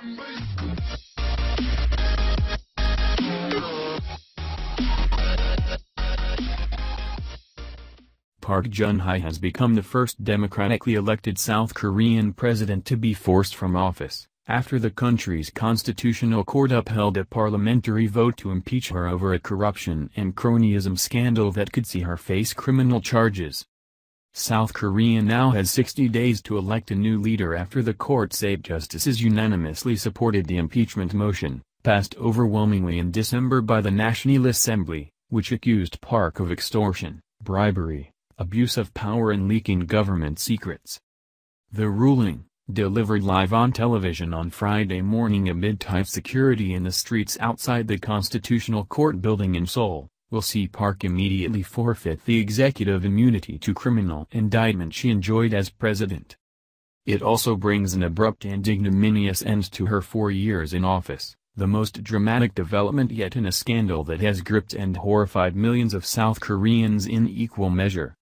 Park Geun-hye has become the first democratically elected South Korean president to be forced from office, after the country's constitutional court upheld a parliamentary vote to impeach her over a corruption and cronyism scandal that could see her face criminal charges. South Korea now has 60 days to elect a new leader after the court's 8 justices unanimously supported the impeachment motion, passed overwhelmingly in December by the National Assembly, which accused Park of extortion, bribery, abuse of power and leaking government secrets. The ruling, delivered live on television on Friday morning amid tight security in the streets outside the Constitutional Court building in Seoul, will see Park immediately forfeit the executive immunity to criminal indictment she enjoyed as president. It also brings an abrupt and ignominious end to her 4 years in office, the most dramatic development yet in a scandal that has gripped and horrified millions of South Koreans in equal measure.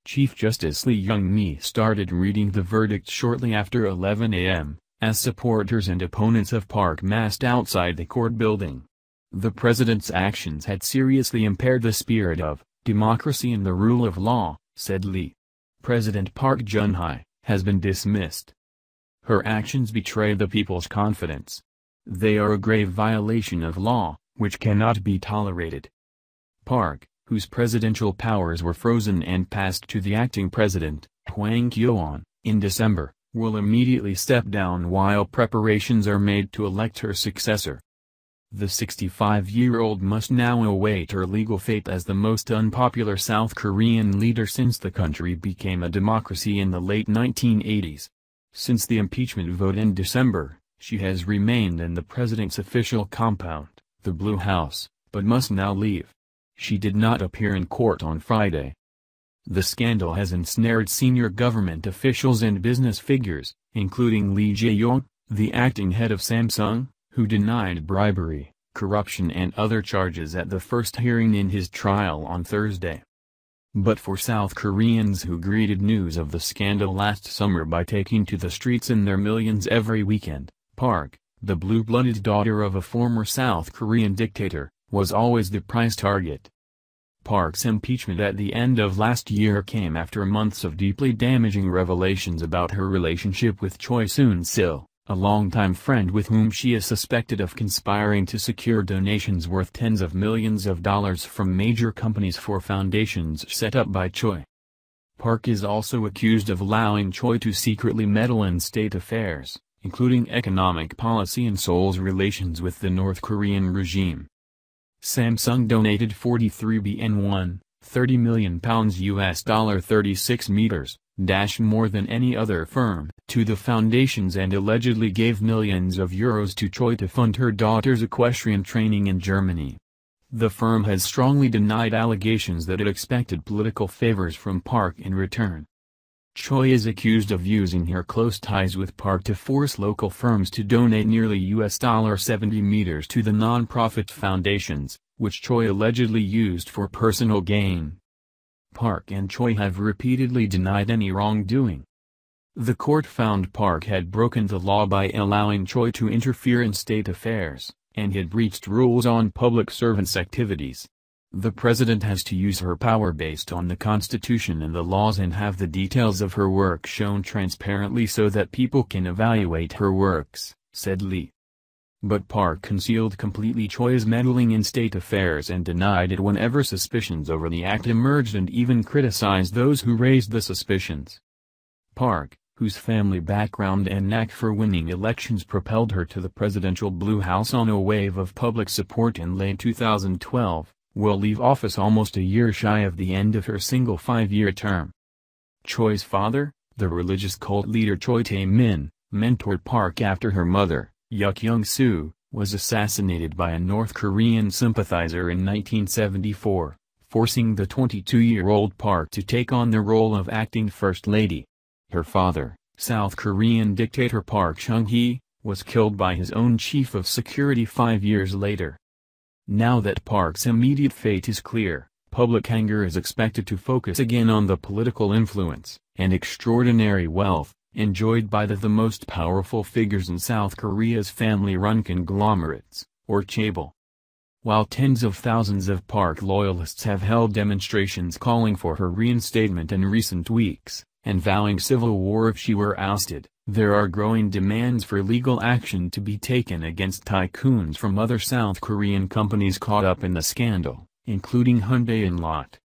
Chief Justice Lee Young-mi started reading the verdict shortly after 11 a.m., as supporters and opponents of Park massed outside the court building. The president's actions had seriously impaired the spirit of democracy and the rule of law, said Lee. President Park Geun-hye has been dismissed. Her actions betray the people's confidence. They are a grave violation of law, which cannot be tolerated. Park, whose presidential powers were frozen and passed to the acting president, Hwang Kyo-ahn, in December, will immediately step down while preparations are made to elect her successor. The 65-year-old must now await her legal fate as the most unpopular South Korean leader since the country became a democracy in the late 1980s. Since the impeachment vote in December, she has remained in the president's official compound, the Blue House, but must now leave. She did not appear in court on Friday. The scandal has ensnared senior government officials and business figures, including Lee Jae-yong, the acting head of Samsung, who denied bribery, corruption and other charges at the first hearing in his trial on Thursday. But for South Koreans who greeted news of the scandal last summer by taking to the streets in their millions every weekend, Park, the blue-blooded daughter of a former South Korean dictator, was always the prize target. Park's impeachment at the end of last year came after months of deeply damaging revelations about her relationship with Choi Soon-sil, a longtime friend with whom she is suspected of conspiring to secure donations worth tens of millions of dollars from major companies for foundations set up by Choi. Park is also accused of allowing Choi to secretly meddle in state affairs, including economic policy and Seoul's relations with the North Korean regime. Samsung donated 43 bn £30 million US $36 meters, more than any other firm, to the foundations and allegedly gave millions of euros to Choi to fund her daughter's equestrian training in Germany. The firm has strongly denied allegations that it expected political favors from Park in return. Choi is accused of using her close ties with Park to force local firms to donate nearly US $70 million to the non-profit foundations, which Choi allegedly used for personal gain. Park and Choi have repeatedly denied any wrongdoing. The court found Park had broken the law by allowing Choi to interfere in state affairs, and had breached rules on public servants' activities. The president has to use her power based on the Constitution and the laws and have the details of her work shown transparently so that people can evaluate her works, said Lee. But Park concealed completely Choi's meddling in state affairs and denied it whenever suspicions over the act emerged and even criticized those who raised the suspicions. Park, whose family background and knack for winning elections propelled her to the presidential Blue House on a wave of public support in late 2012, will leave office almost a year shy of the end of her single 5-year term. Choi's father, the religious cult leader Choi Tae-min, mentored Park after her mother, Yuk Young-soo, was assassinated by a North Korean sympathizer in 1974, forcing the 22-year-old Park to take on the role of acting First Lady. Her father, South Korean dictator Park Geun-hye, was killed by his own chief of security 5 years later. Now that Park's immediate fate is clear, public anger is expected to focus again on the political influence and extraordinary wealth enjoyed by the most powerful figures in South Korea's family-run conglomerates, or chaebol. While tens of thousands of Park loyalists have held demonstrations calling for her reinstatement in recent weeks, and vowing civil war if she were ousted, there are growing demands for legal action to be taken against tycoons from other South Korean companies caught up in the scandal, including Hyundai and Lotte.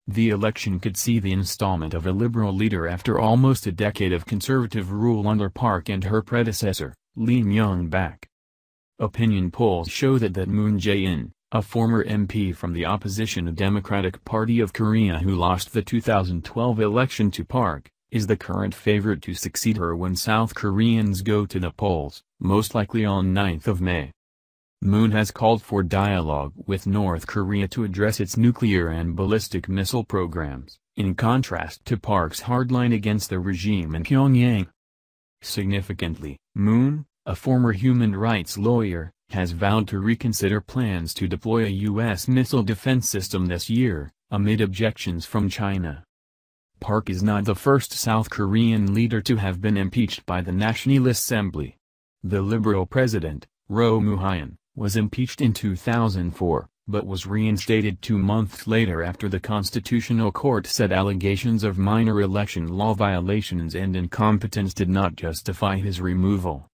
The election could see the installment of a liberal leader after almost a decade of conservative rule under Park and her predecessor, Lee Myung-bak. Opinion polls show that Moon Jae-in, a former MP from the opposition Democratic Party of Korea who lost the 2012 election to Park, is the current favorite to succeed her when South Koreans go to the polls, most likely on 9th of May. Moon has called for dialogue with North Korea to address its nuclear and ballistic missile programs, in contrast to Park's hardline against the regime in Pyongyang. Significantly, Moon, a former human rights lawyer, has vowed to reconsider plans to deploy a U.S. missile defense system this year, amid objections from China. Park is not the first South Korean leader to have been impeached by the National Assembly. The Liberal president, Roh Moo-hyun, was impeached in 2004, but was reinstated 2 months later after the Constitutional Court said allegations of minor election law violations and incompetence did not justify his removal.